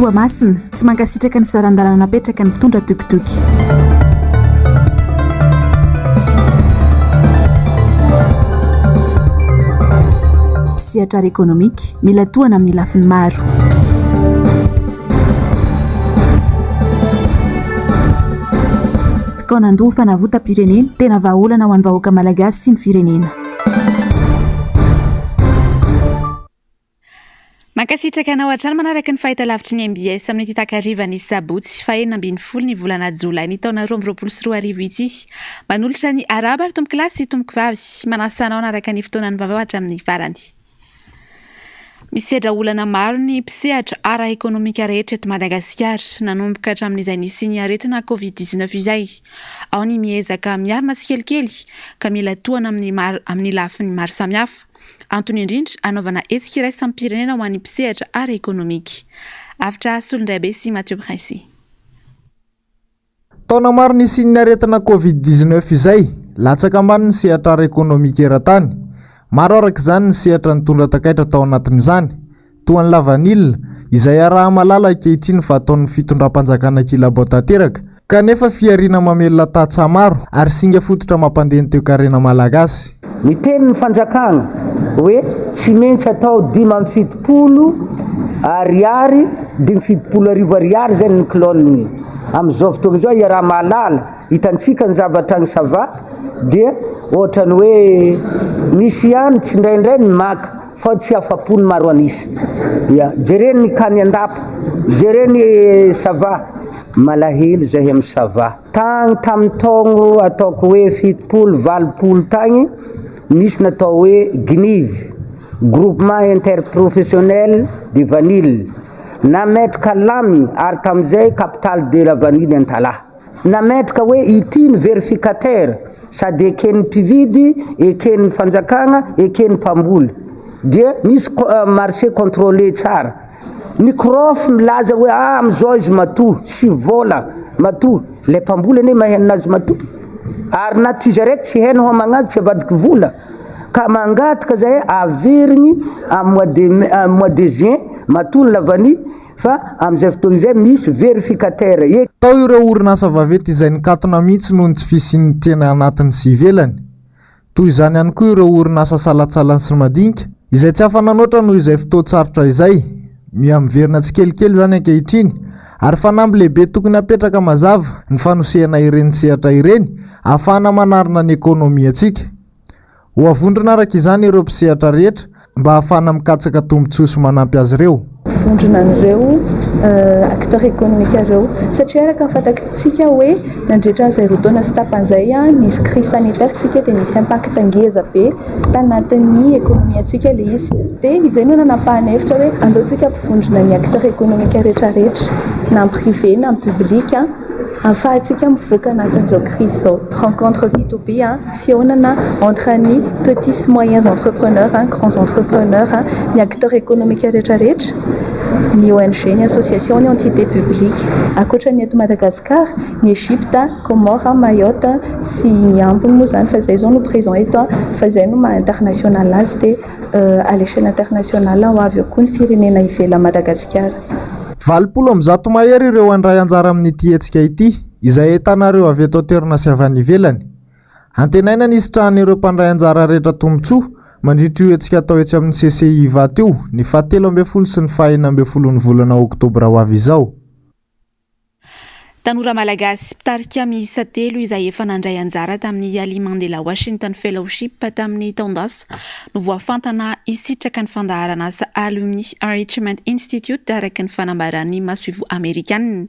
Toamasina tsy mankasitraka ny sarandalana napetraka ny mpitondra tokotoky. Psihiatra ekonomika mila tohana amin'ny lafiny maro. Fikaonandoha fanavotam-pirenena tena vahaolana ho an'ny vahoaka malagasy sy ny firenena. Mankasitraka anao hatrany manaraka ny fahitalavitry ny MBS amin'ny takariva ny sabotsy fahenina ambin'ny folo ny volana jolay ny taona 2024 ity. Manolotra ny araba ary tompo kilasy sy tompo vavy manasanao naraka ny fotoanany vaovao hatramin'ny farany. Misedra olana maro ny psihatra ara ekonomika rehetra eto Madagasikara nanomboka hatramin'izay nisy ny aretina Covid-19 izay. Ao ny miezaka miarina sy kelikely ka mila tohana amin'ny lafiny maro samihafa. Antony indrindra anaovana hetsika iraisam-pirenena ho an'ny psihatra ara ekonomika. Avitra Solondraibe sy Mathieu Prince. Taona maro nisy aretina Covid-19 izay latsaka ambany ny sehatra ara ekonomika eran-tany. Maro araka izany ny sehatra nitondra takaitra tao anatin'izany. Toa ny lavanilina izay araha malala ankehitriny fa ataon'ny fitondram-panjakana kilabao tanteraka kanefa fiarina mamelona tatsa maro ary singa fototra mampandeha ny toe-karena malagasy. Ny tenin'ny fanjakana hoe tsy maintsy atao 570 ariary 570 ariary zay ny kilôny amin'izao fotoana izao iaraha malala hitantsika ny zavatra ny sava dia ohatrany hoe misy ihany tsy indraindray ny maka fa tsy afapony maro anisy. Jereny ny kany andapo, jereny sava malahelo zay amin'ny sava. Tagny tamin'ny taogno ataoko hoe 70 valopolo tagny misy natao hoe GNIV, groupement interprofessionnel de vanille. Nametraka lamy ary tamin'izay capitale de la vanille Antalaha. Nametraka hoe itiny verificateur sady eken'ny mpividy, eken'ny fanjakana, eken'ny mpamboly. Dia misy marché contrôlé tsara. Ny kirofo milaza hoe amin'izao izy matoa, sy vola matoa. Le mpamboly ane mahay anazy matoa. Ary naty izy araiky tsy hainy ho magnaty tsy avadiky vola. Ka mangataka zay averigny mois de juin matoa ny lavany fa amin'izay fotoana izay misy verificateur. Tao ireo orinasa vaventy izay nikatona mihitsy noho ny tsy fisian'ny tena anatiny sy ivelany. Toy izany ihany koa ireo orinasa salatsalany sy madinika izay tsy afananoatra noho izay fotoan-tsarotra izay. Miamiverina tsy kelikely zany ankehitriny ary fanamby lehibe tokony apetraka mazava ny fanosehana ireny sehatra ireny ahafahana manarina ny ekônomia antsika. Ho avondrona araka izany ireo psihatra rehetra mba ahafahana mikatsaka tombontsoa manampy azy ireo. Vondrona an'ireo acteur économique ireo satria araka fantatsika hoe nandritra izay roataona sy tapan'izay nisy crise sanitaire tsika dia nisy impact ngeza be tanatin'ny ekônomia antsika le izy. Dia izay no nanapahana hevitra hoe aleontsika mpivondrona ny acteur économique rehetrarehetra na amin'ny privé na amin'ny public ahafahantsika mivoaka anatin'izao crise zao. Rencontre B2B fihaonana entre ny petits moyens entrepreneurs, grands entrepreneurs, ny acteurs économiques rehetrarehetra, ny ONG, ny association, ny entité publique. Akoatra ny eto Madagasikara, ny Egypte, Comores, Mayotte sy ny ambiny moa zany fa zay zao no présent eto fa zay no maha-international azy dia à l'échelle internationale ho avy eo koa ny firenena ivela Madagasikara. 20 mahery ireo andray anjara amin'ity hetsika ity izay ahitanareo avy eto toerana sy avy any ivelany. Antenaina nisy trahan'ireo mpandray anjara rehetra tombotsoa mandritra io hetsika atao etsy amin'ny CCI vaty io ny 17 sy ny 19 ny volana oktobra ho avy izao. Tanora malagasy mpitarika miisa 3 izay efa nandray anjara tamin'ny Ali Mandela Washington Fellowship tamin'ny taondasa no voafantana hisitraka ny fandaharana asa Alumni Enrichment Institute araka ny fanambarany masoivo Amerikanina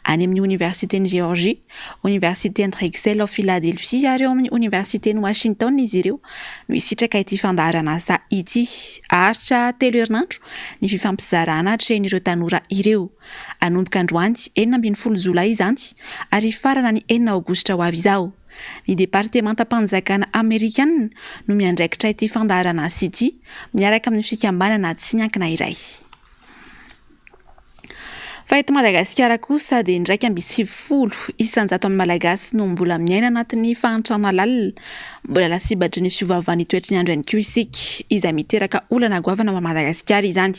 any amin'ny Universitény Géorgie, Université Drexel ao Philadelphie ary eo amin'ny Universitény Washington izy ireo no hisitraka ity fandaharana asa ity. Aharitra 3 herinandro ny fifampizarana hatrehan'ireo tanora ireo. Anomboka androany 12 Jolay ary farana ny 4 Aogositra ho avy izao. Ny departementam-panjakana Amerikanina no miandraikitra ity fandaharana asa ity miaraka amin'ny fikambanana tsy miankina iray. Fa eto Madagasikara kosa dia indraiky amby 70 isanjato amin'ny malagasy no mbola miaina anatin'ny fahantrana lalina. Mbola lasibadry ny fiovaovan'ny toetry ny andro ihany koa isika izay miteraka olana goavana ao Madagasikara izany.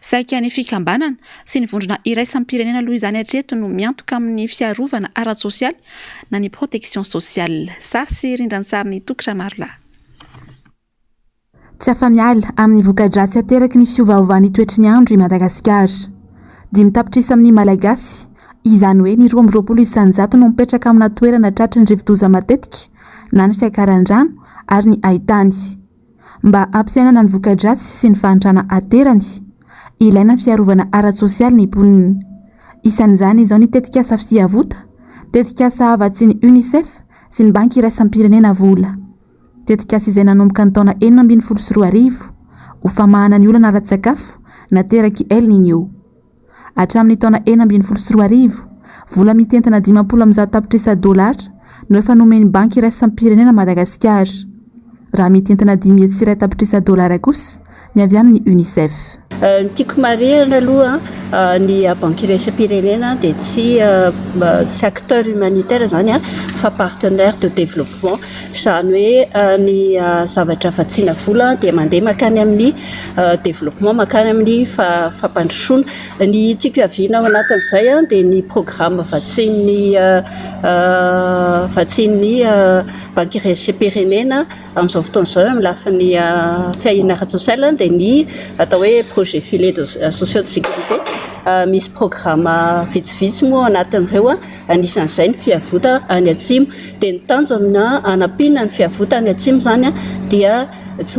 Saika ny fikambanana sy ny vondrona iraisam-pirenena aloha izany hatreto no miantoka amin'ny fiarovana ara-tsosialy na ny protection sociale. Sary sy rindran-tsary ny Tokotry Marola. Tsy afa-miala amin'ny voka-dratsy ateraky ny fiovaovan'ny toetry ny andro i Madagasikara. Dimy tapitrisa amin'ny malagasy izany hoe ny 2020 isanjato no mipetraka amina toerana tratry ny rivo-doza matetika na ny fiakaran-drano ary ny haitany. Mba ampiainana ny voka-dratsy sy ny fahantrana aterany, ilaina ny fiarovana ara-tsosialy ny mponina. Isan'izany izao ny tetikasa fiavota, tetikasa avatsy ny UNICEF sy ny banky iraisam-pirenena vola. Tetikasa izay nanomboka ny taona 2012 ho famahana ny olana ara-tsakafo nateraky El Niño. Hatramin'ny taona 2012 vola mitentana 50 tapitrisa $, no efa nomeny banky iraisam-pirenena Madagasikara. Raha mitentana 10 tapitrisa $, kosa ny avy amin'ny UNICEF. Ny tiako marihana aloha ny banky iraisam-pirenena dia tsy acteur humanitaire zany fa partenaire de développement, izany hoe ny zavatra vatsiana vola dia mandeha makany amin'ny développement, makany amin'ny fampandrosoana. Ny tiako hiaviana ao anatin'izay dia ny programme vatsin'ny banky iraisam-pirenena amin'izao fotoana izao amin'ny lafin'ny fiainana ara-tsosialy dia ny atao hoe projet filet sociaux de sécurité. Misy programme vitsivitsy moa anatin'ireo, anisan'izay ny fiavota any atsimo. Dia ny tanjona anampiana ny fiavota any atsimo zany dia tsy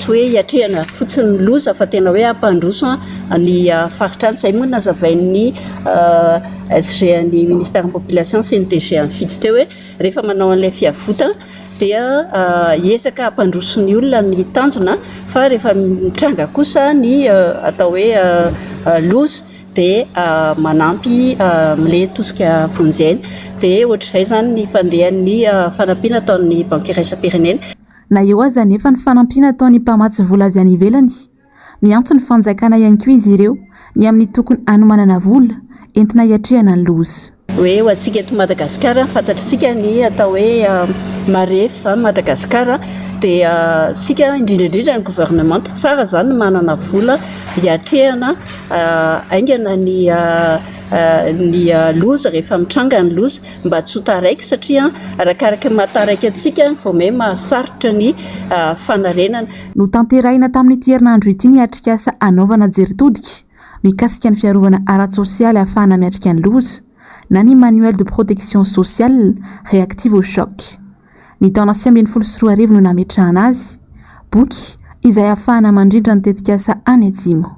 hoe hiatrehana fotsiny ny loza fa tena hoe hampandroso ny faritra any. Izay moa nazavain'ny SG ny ministère population sy ny DG ny fidy teo hoe rehefa manao an'ilay fiavota dia hiezaka hampandroso ny olona ny tanjona, fa rehefa mitranga kosa ny atao hoe loza dia manampy mile tosika vonjeny. Dia ohatr'izay zany ny fandehan'ny fanampiana ataon'ny banky iraisam-pirenena. Na eo aza nefa ny fanampiana ataon'ny mpamatsy vola avy any ivelany, miantso ny fanjakana ihany koa izy ireo ny amin'ny tokony anomanana vola entina hiatrehana ny loza. Hoe ho antsika eto Madagasikara fantatritsika ny atao hoe marefy zany Madagasikara, dia sika indrindrandrindra ny gouvernement tsara zany manana vola hiatrehana aingana ny loza rehefa mitranga ny loza mba tsy ho taraiky, satria arakaraka mahataraiky atsika vao may mahasarotra ny fanarenana. No tanterahina tamin'ity herinandro ity ny atrikasa anaovana jeritodika mikasika ny fiarovana ara-tsosialy ahafahana miatrika ny loza na ny manuel de protection sociale réactive au choc. Ny taona 2012 no nametrahana azy, boky izay ahafahana mandrindra ny tetikasa any atsimo.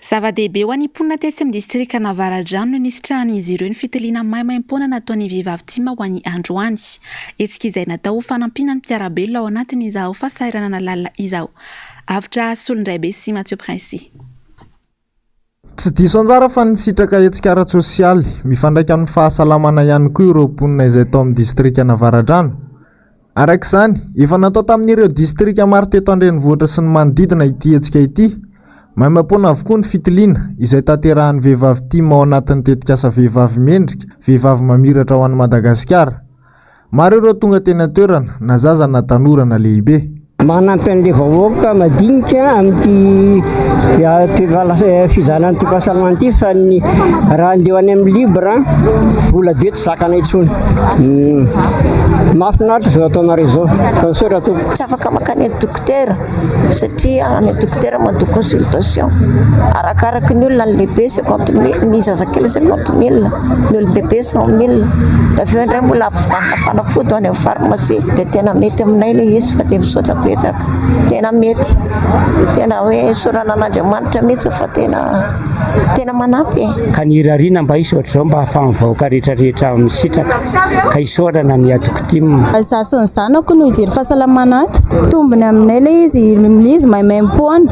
Zava-dehibe ho an'ny mponina tetsy amin'ny distrika Navaradrano no nisitrahan'izy ireo ny fitiliana maimaim-poana nataon'ny vehivavy tima ho an'ny androany. Hetsika izay natao ho fanampiana ny mpiarabelona ao anatin'izao fahasahiranana lalina izao. Avitra Solondraibe sy Mathieu Prince. Tsy diso anjara fa nisitraka hetsika ara-tsosialy mifandraika amin'ny fahasalamana ihany koa ireo mponina izay tao amin'ny distrika Navaradrano. Arak'izany, efa natao tamin'ireo distrika maro teto Andrenivohitra sy ny manodidina ity hetsika ity. Maimaim-poana avokoa ny fitiliana izay tanterahan'ny vehivavy tima ao anatin'ny tetikasa vehivavy mendrika, vehivavy mamiratra ao an'i Madagasikara. Maro ireo tonga teny an-toerana na zaza na tanora na lehibe. Manampy an'ilay vahoaka madinika amin'ity fizanan'ity fahasalamana ity, fa ny raha andeho any amin'ny libre vola be tsy zakana intsony. Mahafinaritra zao ataonareo zao. Kansera to. Tsy afaka makany amin'ny dokotera satria any dokotera mandoko consultation. Arakaraka ny olona ny lehibe 50 000, ny zazakely 50 000, ny olon-dehibe 100 000. Da avy eo indray mbola ampivitanana fanafody any amin'ny pharmacie. Dia tena mety aminay ilay izy fa dia misaotra betsaka. Tena mety. Tena hoe sorana an'Andriamanitra mihitsy fa tena manampy. Ka ny rarina mba isotra zao mba hahafahan'ny vahoaka rehetrarehetra misitraka ka isorana ny adokotimo. Za sy ny zanako no hijery fahasalamana ato. Tombony aminay ilay izy maimaim-poana.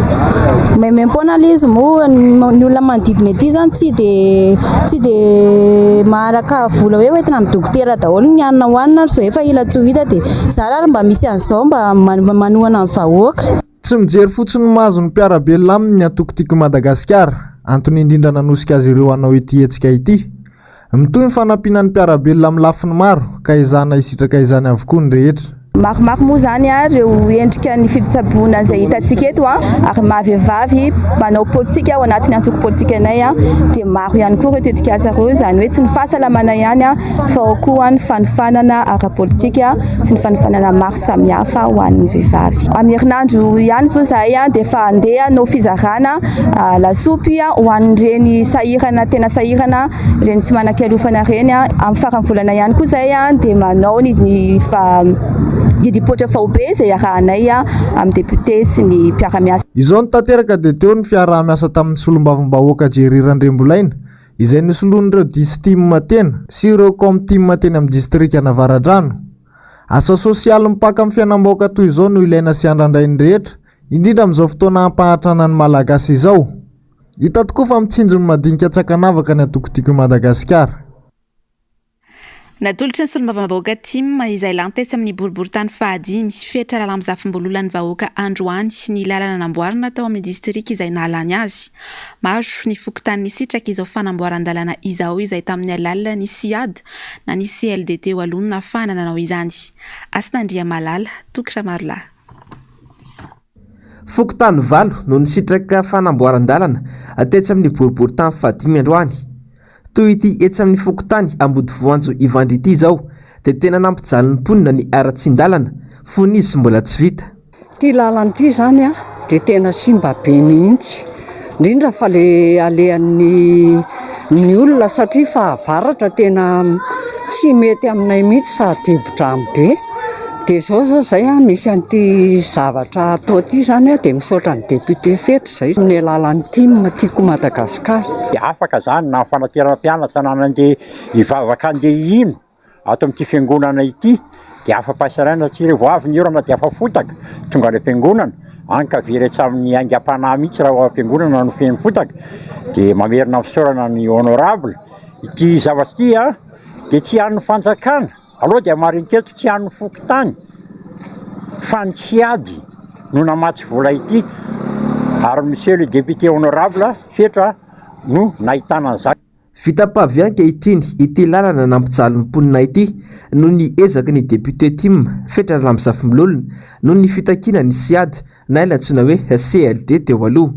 Maimaim-poana ilay izy moa ny olona manodidina ety zany tsy dia maharaka vola hoe hoentina amin'ny dokotera daholo ny anona hoanina ary zao efa ila tsy ho hita dia za raha mba misy an'izao mba manohana amin'ny vahoaka. Tsy mijery fotsiny mahazo ny mpiarabelona aminy ny atokotiko Madagasikara. antony indrindra nanosika azy ireo hanao ity hetsika ity. Mitoy ny fanampinan'ny mpiarabelona amin'ny lafiny maro ka izana isitraka izany avokoa ny rehetra. Maromaro moa zany ireo endrika ny fitsaboana izay hitantsika eto ary mavevavy manao politika ao anatin'ny antoko politika anay dia maro ihany koa ireo tetikasa ireo zany hoe tsy ny fahasalamana ihany fa ao koa ny fanofanana ara-politika sy ny fanofanana maro samihafa ho an'ny vehivavy. Amin'ny herinandro ihany zao zahay dia efa andeha no fizarana lasopy ho an'ireny sahirana tena sahirana ireny tsy manan-kialofana ireny amin'ny faran'ny volana ihany koa zahay dia manao ny didipotra faobe izay arahanay amin'ny député sy ny mpiara-miasa. Izao ny tanteraka dia teo ny fiaraha-miasa tamin'ny solombavambahoaka Jerry Randrembolaina izay nisoloan'ireo distima tena sy ireo komtima teny amin'ny distrika Navaradrano. Asa sosialy mipaka amin'ny fiainam-bahoaka toy izao no ilaina sy handrandray ny rehetra, indrindra amin'izao fotoana hampahatrana ny malagasy izao. Hita tokoa fa mitsinjo ny madinika Tsakanavaka ny atokotiko Madagasikara. Natolotra ny solombavambahoaka TIM izay lantesy amin'ny boriboritany fahadimy fehitra lalàna zafimbololan'ny vahoaka Androany ny lalana namboarina tao amin'ny distrika izay nahalany azy. Maro ny fokontany sitraka izao fanamboaran-dalana izao izay tamin'ny alalina ny SIAD na ny CLDT ho alonona fanananao izany. Asinandria Malala, Tokra Marla. Fokontany valo no ny sitraka fanamboaran-dalana atetsy amin'ny boriboritany fahadimy Androany. Toy ity etsy amin'ny fokontany ambody voanjo Ivandry ity izao dia tena nampijaly ny mponina ny ara-tsin-dalana fony izy mbola tsy vita. Ty lalana ity zany dia tena simba be mihitsy indrindra fa le alehan'ny olona satria fahavaratra tena tsy mety aminay mihitsy sady debodramo be. Dia zao zay misy an'ity zavatra atao ity zany dia misaotra ny député fetra zay amin'ny alalan'ny TIM tiako Madagasikara. Afaka zany na fanaterana mpianatra na nandeha hivavaka andeha ino ato amin'ity fiangonana ity dia afa-pasaraina tsy revo avy ny orana dia afa-fotaka tonga any am-piangonana anka veretsy amin'ny aingam-panahy mihitsy raha am-piangonana no feny fotaka dia mamerina fisaorana ny honorable ity zavatra ity dia tsy han'ny fanjakana aloha dia marinketo tsy han'ny fokontany fa ny SIAD no namatsy vola ity ary monsieur le député honorable fetra no nahitana an'izany. Fitapavianka ity lalana nampijaly ny mponina ity no ny ezaka ny député TIM fetra lalana zafimboloana no ny fitakina ny SIAD na ilatsina hoe CLD teo aloha.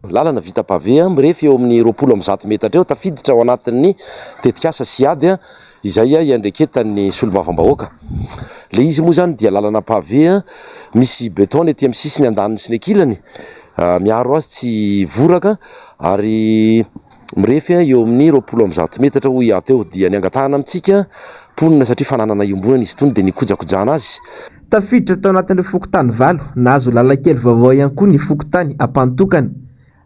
Lalana vita pavé mirefy eo amin'ny 20 metatra eo tafiditra ao anatin'ny tetikasa SIAD izay iandreketan'ny solombavambahoaka. Le izy moa zany dia lalana pavé misy beton ety amin'ny sisiny andaniny sy ny ankilany miaro azy tsy voraka ary mirefy eo amin'ny 20 metatra ho iato eo dia ny angatahana amintsika ponina satria fananana iombonana izy tony dia nikojakojana azy. Tafiditra tao anatin'ny fokontany valo nahazo lalankely vaovao ihany koa ny fokontany ampantokana.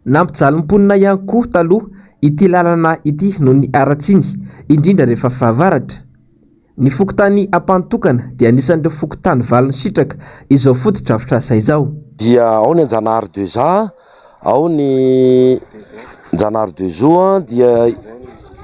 Nampijaly mponina ihany koa taloha ity lalana ity no ny aratsiny indrindra rehefa fahavaratra. Ny fokontany ampantokana dia anisan'ireo fokontany valo ny sitraka izao foto-drafitra izao. Dia ao ny Anjanahary 2A, ao ny Anjanahary 2O dia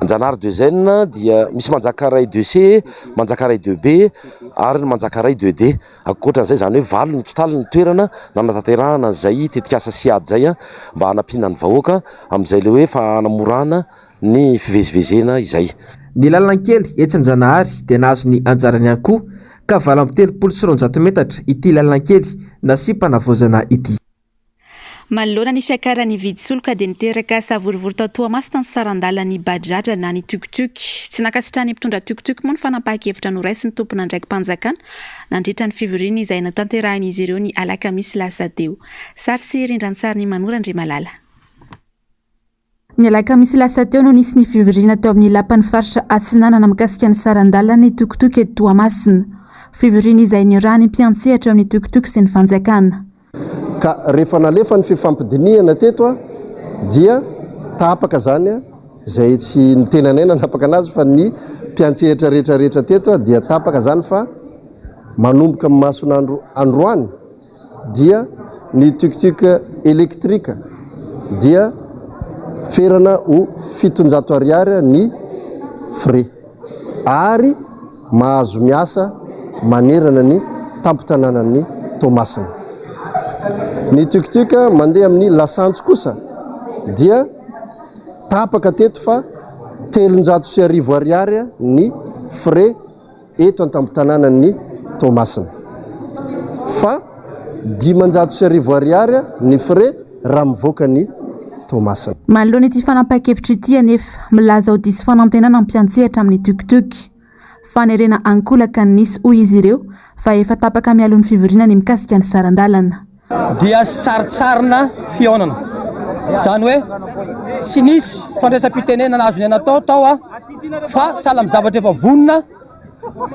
Anjanahary 2N dia misy Manjakaray 2C, Manjakaray 2B ary ny Manjakaray 2D. Ankoatran'izay zany hoe valo ny totaly ny toerana nanatanterahana izay tetikasa SIAD zay mba hanampiana ny vahoaka amin'izay le hoe fanamorana ny fivezivezena izay. Ny lalankely etsy Anjanahary dia nahazo ny anjarany ihany koa ka 830 metatra ity lalankely nasy-panavozana ity. Manoloana ny fiakaran'ny vidisoloka dia niteraka savorivory tao Toamasina ny sarandalany bajaja na ny tuk-tuk. Tsy nakasitrahany mpitondra tuk-tuk moa ny fanampahan-kevitra noraisin'ny tompona ndraiky mpanjakana nandritra ny fivoriana izay natanterahany izy ireo ny alakamisy lasa teo. Sary sy rindran-tsary ny Manora Andrimalala. Ny alakamisy lasa teo no nisy ny fivoriana teo amin'ny lapan'ny faritra Atsinanana mikasika ny sarandalany tuk-tuk eto Toamasina. Fivoriana izay niarahany mpiantsehatra amin'ny tuk-tuk sy ny fanjakana. Ka rehefa nalefa ny fifampidiniana teto dia tapaka zany izay tsy ny tenanaina napaka anazy fa ny mpiantsehatra rehetrarehetra teto dia tapaka zany fa manomboka amin'ny mason'andro Androany dia ny tuk-tuk elektrika dia ferana ho 700 ariary ny frais ary mahazo miasa manerana ny tampotananan'ny Toamasina. Ny tuk-tuk mandeha amin'ny lasantsy kosa dia tapaka teto fa 310 ariary ny frais eto an-tampotanànany Tomasina fa 510 ariary ny frais raha mivoaka ny Tomasina. Manoloana ity fanapa-kevitra ity anefa milaza ho diso fanantenana mpiantsehatra amin'ny tukutuky fanerena ankolaka nisy hoy izy ireo fa efa tapaka mialon'ny fivoriana ny mikasika ny sarandalana. Dia saritsarina fihaonana zany hoe tsy nisy fandraisam-pitenenana azony natao tao fa sahala amin'ny zavatra efa vonona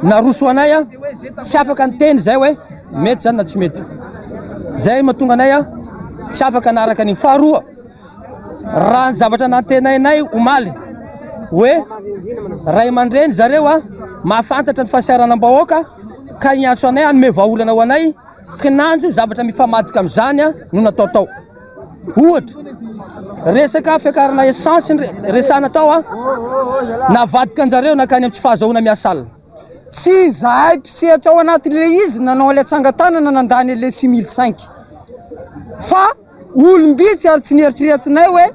naroso anay tsy afaka ny teny zay hoe mety zany na tsy mety zay mahatonga anay tsy afaka naraka ny faharoa raha ny zavatra natenainay omaly hoe ray aman-dreny zareo mahafantatra ny fahasiaranam-bahoaka ka hiantso anay anome vahaolana ho anay kinanjo zavatra mifamadika amin'izany no natao tao. Ohatra resaka fiakarana essence resana tao navadika anjareo nakany amin'ny tsy fahazahoana miasa alina. Tsy zahay mpisehatra ao anatin'le izy nanao ilay tsangatanana nandany ilay 6005 fa olombitsy ary tsy nieritreretinay hoe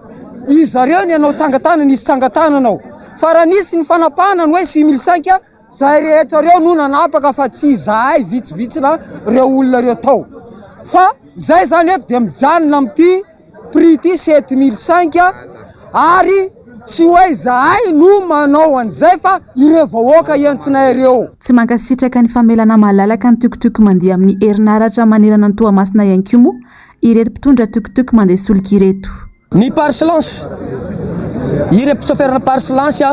izy zareo ny anao tsangatanana nisy tsangatananao fa raha nisy ny fanapahanany hoe 6005 zahay rehetra reo no nanapaka fa tsy zahay vitsivitsina reo olona reo tao fa zay zany eto dia mijanona amin'ity prix ty 7005 ary tsy hoe zahay no manao an'izay fa ireo vahoaka entinay ireo. Tsy mankasitraka ny famelana malalaka ny tukutuky mandeha amin'ny herinaratra manerana ny Toamasina ihany koa moa ireto mpitondra tukutuky mandeha solika ireto. Ny parsilance ireto soferna parsilance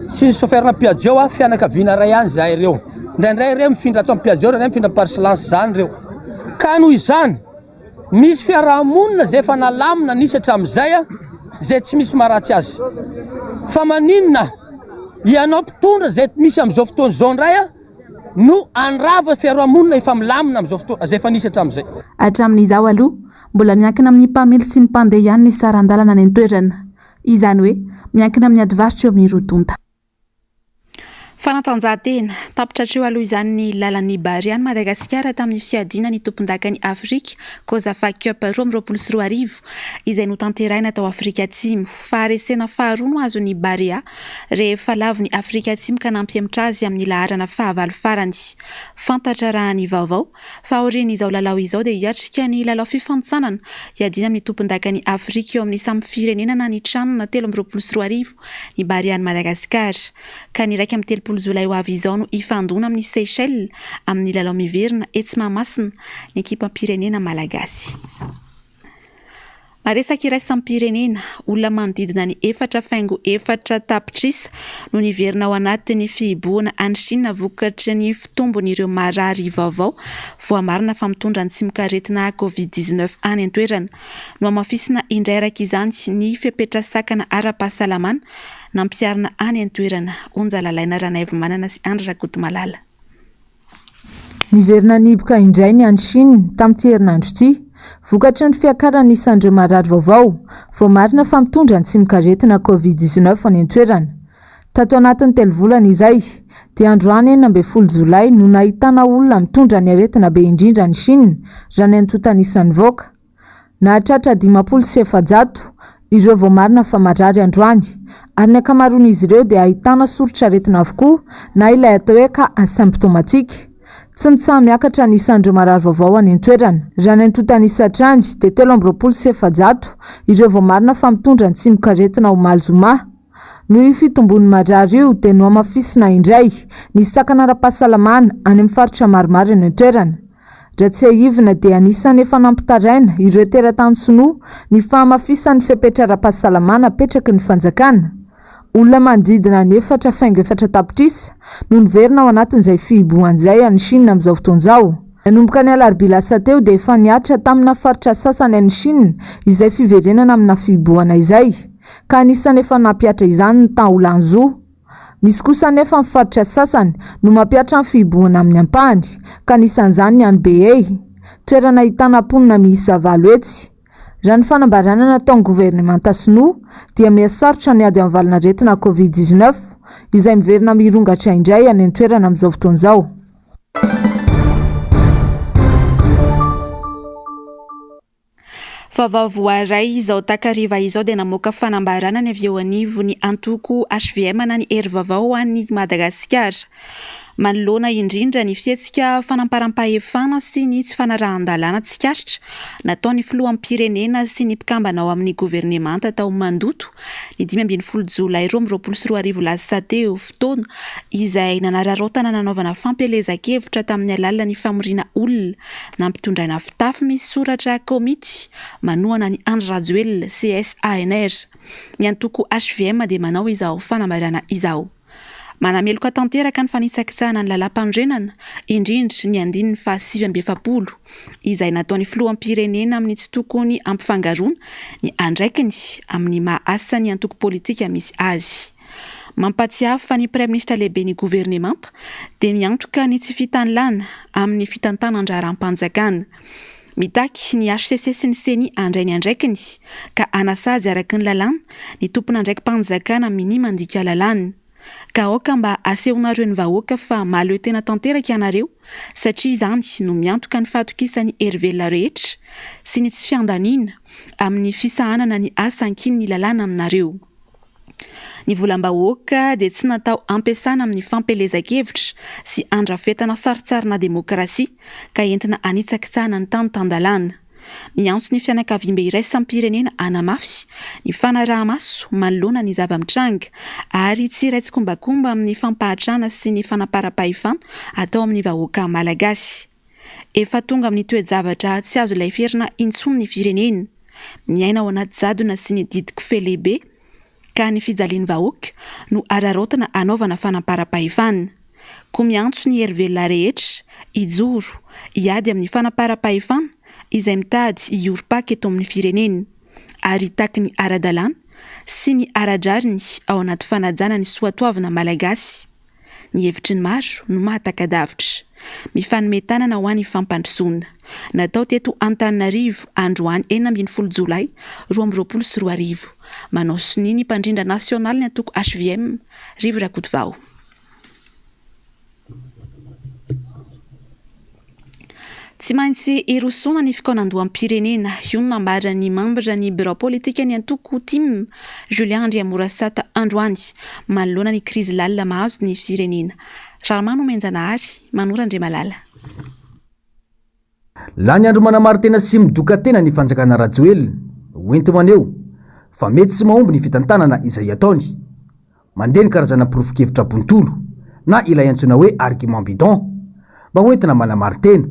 sy ny soferna piaggio fianakaviana ray ihany zahay ireo ndraindray ireo mifindra atao amin'ny piaggio ray mifindra parsilance zany ireo ka noho izany misy fiarahamonina zay efa nalamina nisy hatramin'izay zay tsy misy maharatsy azy fa maninona ianao mpitondra zay misy amin'izao fotoana zao ndray no anrava fiarahamonina efa milamina amin'izao fotoana zay efa nisy hatramin'izay. Hatramin'izao aloha mbola miankina amin'ny mpamily sy ny mpandeha ihany ny sarandalana any an-toerana izany hoe miankina amin'ny adivaritra eo amin'ny rotonta. Fanatanjahantena tapitra hatreo aloha izany ny lalan'ny Bariany Madagasikara tamin'ny fiadiana ny tompon-dakany Afrika Kozafa Cup 2024 izay notanterahina tao Afrika Atsimo fa haresena faharoa no azon'ny Barea rehefa lavon'ny Afrika Atsimo ka nampiemitra azy amin'ny laharana fahavalo farany. Fantatra raha ny vaovao fa aorian'izao lalao izao dia hiatrika ny lalao fifanitsanana hiadiana amin'ny tompon-dakany Afrika eo amin'ny samy firenena na ny tranona 2024 ny Bariany Madagasikara ka ny raika amin'ny 3 Jolay ho avy izao no ifandona amin'ny Seychelles amin'ny lalao miverina etsy Mahamasina ny ekipa pirenena malagasy. Maresaka iraisam-pirenena olona manodidina ny 4.4 tapitrisa no niverina ao anatin'ny fihiboana any Chine vokatry ny fitombon'ireo marary vaovao voamarina fa mitondra ny tsimikaretina COVID-19 any an-toerana no amafisina indray araka izany ny fipetrasakana ara-pahasalamana nampiarina any an-toerana onja lalaina Ranaivo Manana sy Andry Rakotomalala. Niverina niboka indray ny any Chine tamin'ity herinandro ity vokatry ny fiakarana isan'ireo marary vaovao voamarina fa mitondra ny tsimikaretina COVID-19 any an-toerana. Tato anatin'ny 3 volana izay dia androany 12 Jolay no nahitana olona mitondra ny aretina be indrindra ny Chine raha ny antontanisany voaka. Nahatratra 500 ireo voamarina fa marary androany ary ny ankamaroan'izy ireo dia ahitana soritra aretina avokoa na ilay atao hoe cas asymptomatique. Tsy mitsaha miakatra ny isan'ireo marary vaovao any an-toerana. Raha ny antontanisa hatrany dia 300 ireo voamarina fa mitondra ny tsimikaretina ho malzoma. Noho io fitombon'ny marary io dia no amafisina indray ny sakana ara-pahasalamana any amin'ny faritra maromaro any an-toerana. Raha tsy haivina dia anisany efa nampitaraina ireo teratany sinoa ny fahamafisan'ny fepetra ara-pahasalamana petraky ny fanjakana. Olona manodidina ny 4.4 tapitrisa no niverina ao anatin'izay fihiboan'izay any Chine amin'izao fotoan'izao. Nanomboka ny alarobia lasa teo dia efa niatra tamina faritra sasany any Chine izay fiverenana amina fihiboana izay ka anisany efa nampiatra izany ny tany Olanzo. Misy kosa nefa ny faritra sasany no mampiatra ny fihiboana amin'ny ampahany ka anisan'izany ny Anbey, toerana ahitana mponina miisa 9 etsy. Raha ny fanambarana nataon'ny governemanta sinoa dia mihasarotra ny ady amin'ny valinaretina COVID-19 izay miverina mirongatra indray any an-toerana amin'izao fotoan'izao. Vaovao voaray izao takariva izao dia namoaka fanambarana ny avy eo anivo ny antoko HVM na ny hery vaovao ho an'ny Madagasikara. Manoloana indrindra ny fihetsika fanamparam-pahefana sy ny tsy fanarahan-dalàna tsikaritra nataony filohampirenena sy ny mpikambana ao amin'ny governemanta tao mandoto ny 12 Jolay 2024 lasa teo fotoana izay nanararaotana nanaovana fampelezan-kevitra tamin'ny alalan'ny famorina olona nampitondraina fitafy misy soratra komity manohana ny Andry Rajoelina CSANR. Ny antoko HVM dia manao izao fanambarana izao. Manameloka tanteraka ny fanitsakitsahana ny lalam-pandrenana indrindra ny 9/7 izay nataony filoham-pirenena amin'ny tsy tokony ampifangaroana ny andraikiny amin'ny maha-asa ny antoko politika misy azy. Mampatsiahy fa ny Praiministra lehibe ny governemanta dia miantoka ny tsy fitanilana amin'ny fitantanan-draharam-panjakana. Mitaky ny HCC sy ny CENI andray ny andraikiny ka anasazy araky ny lalàna ny tompona andraiki-panjakana amin'ny mandika lalàna. Ka aoka mba asehonareo ny vahoaka fa maleo tena tanteraka ianareo satria izany no miantoka ny fahatokisany hery velona rehetra sy ny tsy fiandaniana amin'ny fisahanana ny asa ankiny ny lalàna aminareo. Ny volam-bahoaka dia tsy natao ampiasana amin'ny fampelezan-kevitra sy andrafetana saritsarina demokrasia ka entina anitsakitsahana ny tany-tandalàna. Miantso ny fianakaviam-be iraisam-pirenena anamafy ny fanaraha-maso manoloana ny zava-mitranga ary tsy raitsy kombakomba amin'ny fampahatrana sy ny fanaparam-pahefana atao amin'ny vahoaka malagasy. Efa tonga amin'ny toe-javatra tsy azo ilay ferina intsony ny firenena, miaina ao anaty jadona sy ny didiko fe lehibe ka ny fijalian'ny vahoaka no ararotina anaovana fanaparam-pahefana. Koa miantso ny hery velona rehetra hijoro hiady amin'ny fanaparam-pahefana izay mitady hioro-paka eto amin'ny firenena ary taky ny ara-dalàna sy ny ara-draniny ao anaty fanajana ny soatoavina malagasy. Ny hevitry ny maro no mahatakadavitra. Mifanometanana ho an'ny fampandrosoana. Natao teto Antananarivo androany 12 Jolay 2024. Manao soni ny mpandrindra nasionaly ny antoko HVM Rivo Rakotovao. Tsy maintsy irosona ny fikaonandoham-pirenena io no nambaran'ny mambra ny bureau politika ny antoko TIM Julien Andriamorasata androany manoloana ny krizy lalina mahazo ny firenena. Charmano Menjanahary, Manora Andriamalala. Lany andro manamary tena sy midoka tena ny fanjakana Rajoelina hoenti maneo fa mety sy mahomby ny fitantanana izay ataony. Mandeha ny karazana porofo-kevitra bontolo na ilay antsoina hoe argument bidon mba hoentina manamary tena.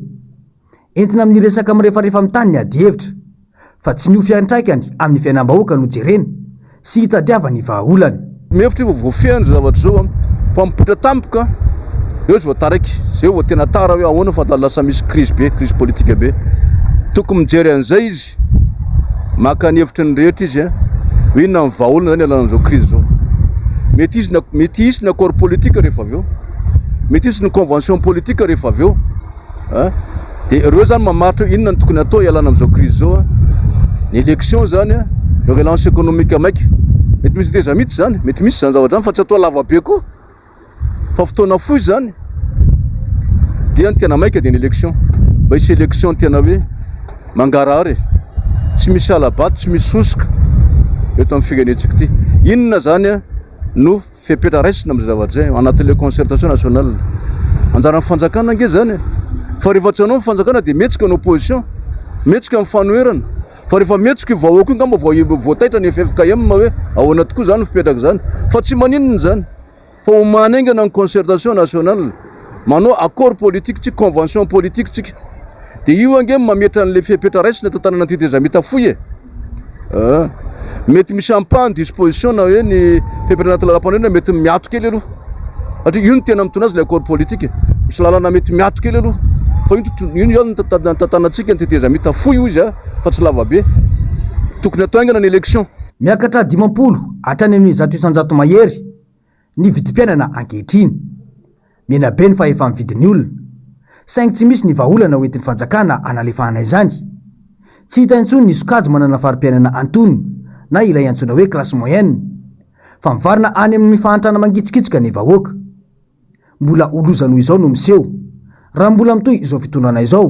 Entina amin'ny resaka mirefarefa amin'ny tany ny ady hevitra fa tsy ny ho fiantraikany amin'ny fiainam-bahoaka no jerena sy hitadiavany vahaolana. Mevitra voafiandro zavatra zao fa mipitra tampoka eo izy voataraiky zay vao tena tara hoe ahoana fa lasa misy crise be, crise politique be. Tokony mijery an'izay izy maka ny hevitra ny rehetra izy hoe inona ny vahaolana zany alana amin'izao crise zao. Mety hisy ny accord politique rehefa avy eo, mety hisy ny convention politique rehefa avy eo. Dia ireo zany mamaritra inona ny tokony atao ialana amin'izao crise zao. Ny élection zany le relance économique maika mety misy teza mihitsy zany, mety misy zany zavatra zany fa tsy atao lava be koa fa fotoana fohy zany dia ny tena maika dia ny élection. Mba hisy élection tena hoe mangarary tsy misy alabato, tsy misy sosoka eto amin'ny firenentsika ity. Inona zany no fepetra raisina amin'izay zavatra zay anatin'ilay concertation nationale. Anjaran'ny fanjakana ange zany fa rehefa tsy hanao ny fanjakana dia metsika ny opposition, metsika ny fanoherana. Fa rehefa metsika vahoaka io ngamba voataitra ny FFKM hoe ahoana tokoa zany fipetraka zany fa tsy maninona zany fa homana aingana ny concertation nationale manao accord politique tsika, convention politique tsika dia io ange mametra an'ilay fepetra raisina tantanana ty teza mitafoy mety misy ampahany disposition na hoe ny fepetra anaty lalam-pandrenena mety miato kely aloha satria io no tena mitona azy ilay accord politique. Misy lalana mety miato kely aloha fa io ihany tantanantsika ny teteza mitafoy io izy fa tsy lava be. Tokony atao aingana ny élection. Miakatra 50 hatrany amin'ny 100 mahery ny vidim-piainana ankehitriny. Mena be ny fahefa amin'ny vidin'ny olona. Saingy tsy misy ny vahaolana hoentin'ny fanjakana analefahana izany. Tsy hita intsony ny sokajy manana fari-piainana antonony na ilay antsoina hoe classe moyenne. Fa mivarina any amin'ny fahantrana mangitsikitsika ny vahoaka. Mbola olozano izao no miseho. Raha mbola mitoy izao fitondrana izao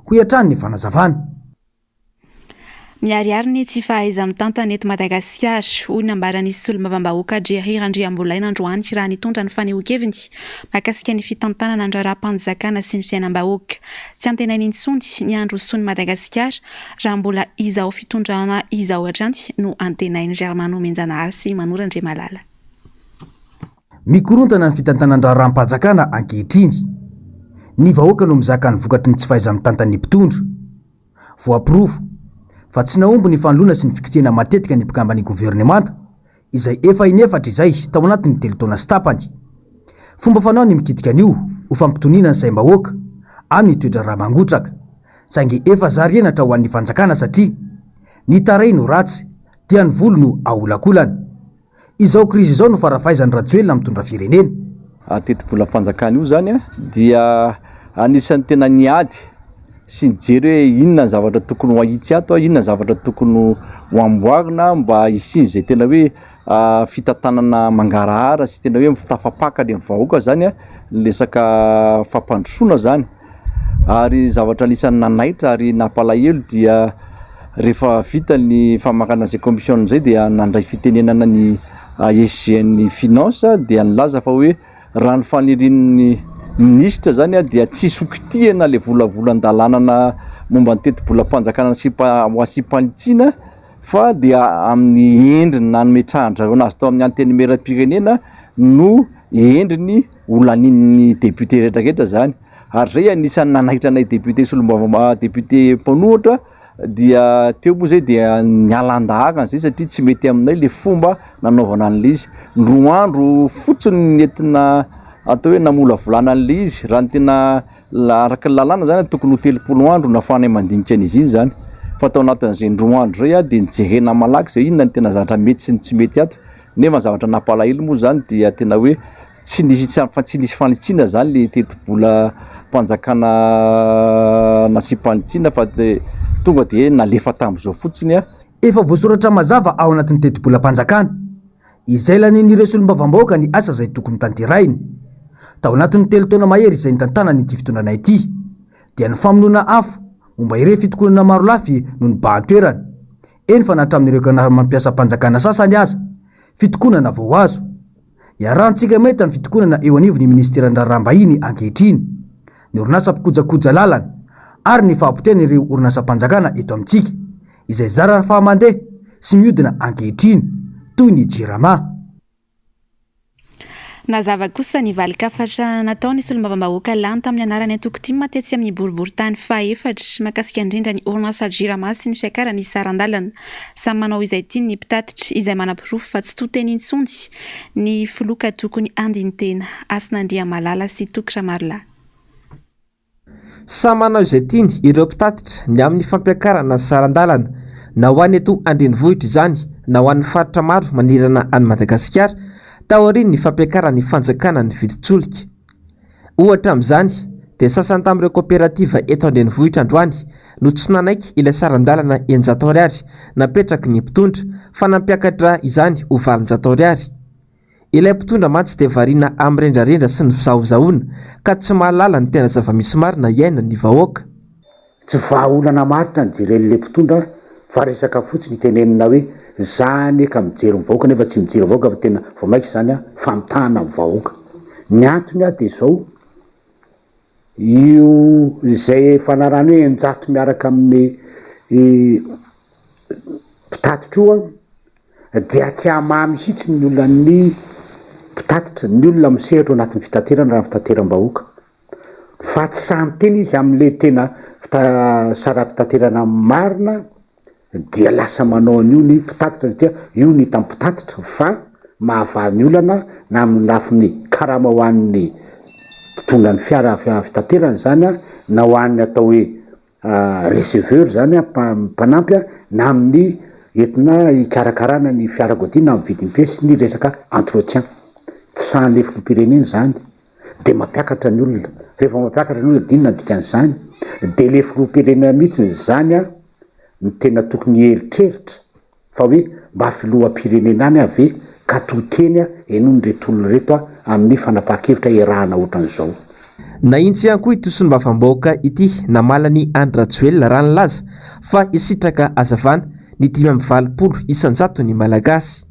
ho hiatrany ny fanazavana. miariary ny tsy fahaiza mitantana eto Madagasikara hoy nambaran'ny solombavambahoaka Jerry Randriambolaina androany raha nitondra ny fanehoan-keviny mahakasika ny fitantanana andraram-panjakana sy ny fiainam-bahoaka. Tsy antenainy intsony ny andro soan'ny Madagasikara raha mbola izao fitondrana izao atranty no antenainy Germano Menjanahary sy Manorandre Malala. Mikorontana ny fitantanan-draram-panjakana ankehitriny. Ny vahoaka no mizaka ny vokatry ny tsy fahaiza mitantana ny mpitondra. Voaporofo fa tsy naomby ny fanoloana sy ny fikitena matetika ny mpikambany governemanta izay efa inefatra izay tao anatin'ny 3 taona sy tapany. Fomba fanao ny mikitika an'io ho fampitoniana ny saim-bahoaka amin'ny toetra raha-mangotraka saingy efa zarienatra ho an'ny fanjakana satria ny taray no ratsy dia ny volo no aholakolana. Izao krizy izao no farafahaizan'ny Rajoelina mitondra firenena. Teti-bolam-panjakana io zany dia anisan'ny tena niady sy nijery hoe inona ny zavatra tokony ho ahitsy ato, inona ny zavatra tokony ho amboarina mba hisinzy zay tena hoe fitantanana mangarahara sy tena hoe tafapakany amin'ny vahoaka zany lesaka fampandrosoana zany. Ary zavatra anisan'ny nanaitra ary nampalahelo dia rehefa vita ny famakana izay commission zay dia nandray fitenenana ny SGN finance dia nilaza fa hoe raha ny fanirian'ny ministra zany dia tsy sokitihana le volavolan-dalanana momba ny teti-bolam-panjakana ho asipanitsiana fa dia amin'ny endriny nanometrahatra anazy tao amin'ny anteny meram-pirenena no endriny olanin'ny député rehetrarehetra zany. Ary zay anisan'ny nanaitra anay député Solombava député mpanohatra dia teo moa zay dia nialan-dahaka zay satria tsy mety aminay le fomba nanaovana an'le izy. Roa andro fotsiny nentina atao hoe namola volana an'le izy raha ny tena araka ny lalàna zany tokony ho 30 andro nafanay mandinika an'izy iny zany. Fa tao anatin'izay roa andro zay dia nijerena malaky zay inona ny tena zavatra mety sy ny tsy mety ato. Nefa zavatra nampalahelo moa zany dia tena hoe tsy nisy fanitsiana zany le teti-bolam-panjakana nasipanitsiana fa tonga dia nalefa tamin'izao fotsiny efa voasoratra mazava ao anatin'ny teti-bolam-panjakana izay lanin'ireo solombavambahoaka ny asa izay tokony tanterainy. Tao anatin'ny 3 taona mahery izay nitantana ny ity fitondranay ity dia ny famonoana afo momba ireo fitokonana maro lafy no ny bahan-toerana. Eny fa natramin'ireo mampiasa mpanjakana sasany aza fitokonana vao azo. Iarahantsika mahita ny fitokonana eo anivon'ny ministeran'ny raharaham-bahiny ankehitriny, ny orinasa mpikojakoja lalana ary ny fahampotena ireo orinasa mpanjakana eto amintsika izay zara fahamandeha sy mihodina ankehitriny toy ny Jirama. Nazava kosa ny valikafatra nataony solombavambahoaka lany tamin'ny anarany antoko-timy matetsy amin'ny boriboritany faha-efatra makasika indrindra ny orinasa Jirama sy ny fiakarany sarandalana. Samy manao izay tiany ny mpitatitra izay manam-pirofo fa tsy toteny intsony ny filoka tokony andiny tena. Asin'Andriamalala sy Tokotry Marla. Samy manao izay tiany ireo mpitatitra ny amin'ny fampiakarana sarandalana na ho any eto andrenivohitra izany na ho an'ny faritra maro manirana any Madagasikara taoriany ny fampiakarany fanjakana ny viditsolika. Ohatra amin'izany dia sasany tamin'ireo kooperativa eto andrenivohitra androany no tsy nanaiky ilay sarandalana 900 ariary napetraky ny mpitondra fa nampiakatra izany ho 400 ariary. Ilay mpitondra mantsy dia variana amin'ny rendrarendra sy ny fizahozahoana ka tsy mahalala ny tena zava-misy marina iaina ny vahoaka. Tsy vahaolana marina ny jeren'ilay mpitondra fa resaka fotsiny tenenina hoe zany ka mijery ny vahoaka nefa tsy mijery vahoaka fa tena vao maika zany famitahana amin'ny vahoaka. Ny antony dia izao io izay fanarany hoe enjato miaraka amin'ny mpitatitra io dia tsy hamamy mihitsy ny olona ny mpitatitra, ny olona misehatra anatin'ny fitaterana raha fitateram-bahoaka fa tsy samy tena izy amin'le tena sara-pitaterana marina dia lasa manao an'io ny mpitatitra satria io ny tamin'mpitatitra fa mahavany olana na amin'ny lafiny karama ho an'ny mpitondra ny fiara fitaterana zany na ho an'ny atao hoe receveur zany mpanampy na amin'ny entina ikarakarana ny fiarakodia amin'ny vidim-pe sy ny resaka entretien. Tsy sahan'le filoham-pirenena zany dia mampiakatra ny olona. Rehefa mampiakatra ny olona dinona dikan'izany dia le filoham-pirenena mihitsy zany ny tena tokony eritreritra fa hoe mba filoham-pirenena any ave ka toteny enoy ny retolona reto amin'ny fanapahan-kevitra iarahana ohatran'izao. na intsy ihany koa ity solombavam-bahoaka ity namalany Andra Joel raha nilaza fa isitraka azavana ny 520 isanjato ny malagasy.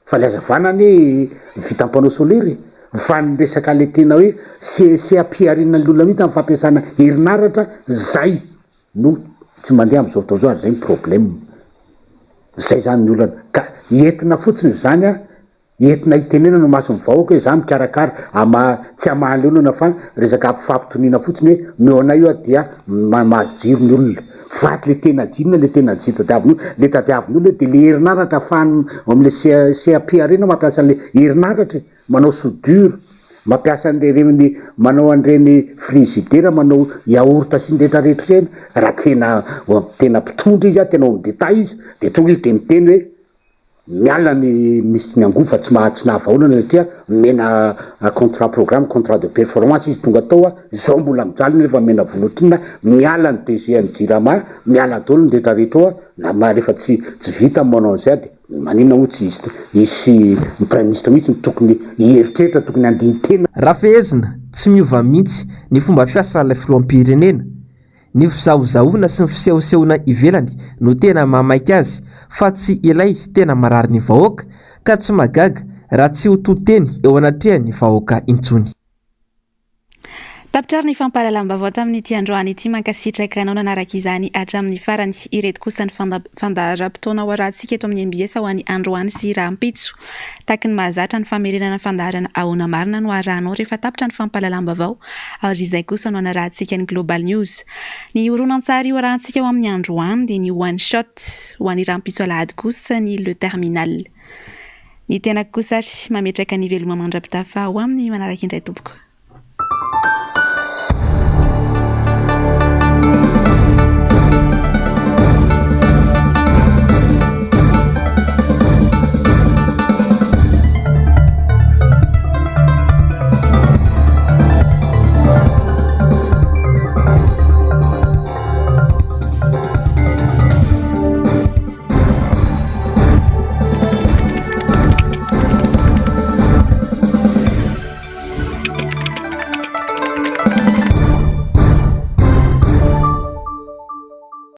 Fa le azavana ny vitam-panao solery fa ny resaka le tena hoe se ampiarina ny olona mihitsy amin'ny fampiasana herinaratra zay no tsy mandeha amin'izao fotoana izao ary zay ny problème. Zay zany ny olana ka entina fotsiny zany a entina hitenena no mason'ny vahoaka hoe za mikarakara tsy amahan'le olona fa resaka fampitoniana fotsiny hoe meonay io dia mahazo jiro ny olona vaty le tena jirona le tena jiro tadiavin'io le tadiavin'olo de le herinaratra afahany am'le CAP-arena mampiasa le herinaratra manao soudure mampiasa an'ireny manao an'ireny frigidaire manao yaourt sy ny rehetrarehetra reny raha tena mpitondra izy tena amin'ny détail izy de tonga izy de miteny hoe miala ny misy ny angovo fa tsy nahavaolana satria mena contrat programme contrat de performance izy tonga tao zao mbola mijaly rehefa mena volotrina miala ny DG ny jirama miala dolo ny rehetrarehetra na rehefa tsy vita manao an'izay de manina ohatsy isy ny prime ministre mihitsy ny tokony hieritreritra tokony andiny tena raha fehezina tsy miova mihitsy ny fomba fiasa ilay filoam-pirenena ny fizahozahoana sy ny fisehosehoana ivelany no tena mamaiky azy fa tsy ilay tena marary ny vahoaka ka tsy magaga raha tsy ho toteny eo anatrehany vahoaka intsony. Tapitrary ny fampahalalam-baovao tamin'ity androany ity mankasitraka anao nanaraka izany hatramin'ny farany ireto kosa ny fandaharam-potoana ho arahantsika eto amin'ny MBS ho an'ny androany sy rahampitso taky ny mahazatra ny famerenana fandaharana ahoana marina no arahanao rehefa tapitra ny fampahalalam-baovao ary izay kosa no anarahantsika ny Global News. Ny horonan-tsary ho arahantsika eo amin'ny androany dia ny one shot ho an'ny rahampitso alahady kosa ny le terminal. Ny tenako kosa mametraka ny veloma mandrapitafa ho amin'ny manaraka indray tompoko.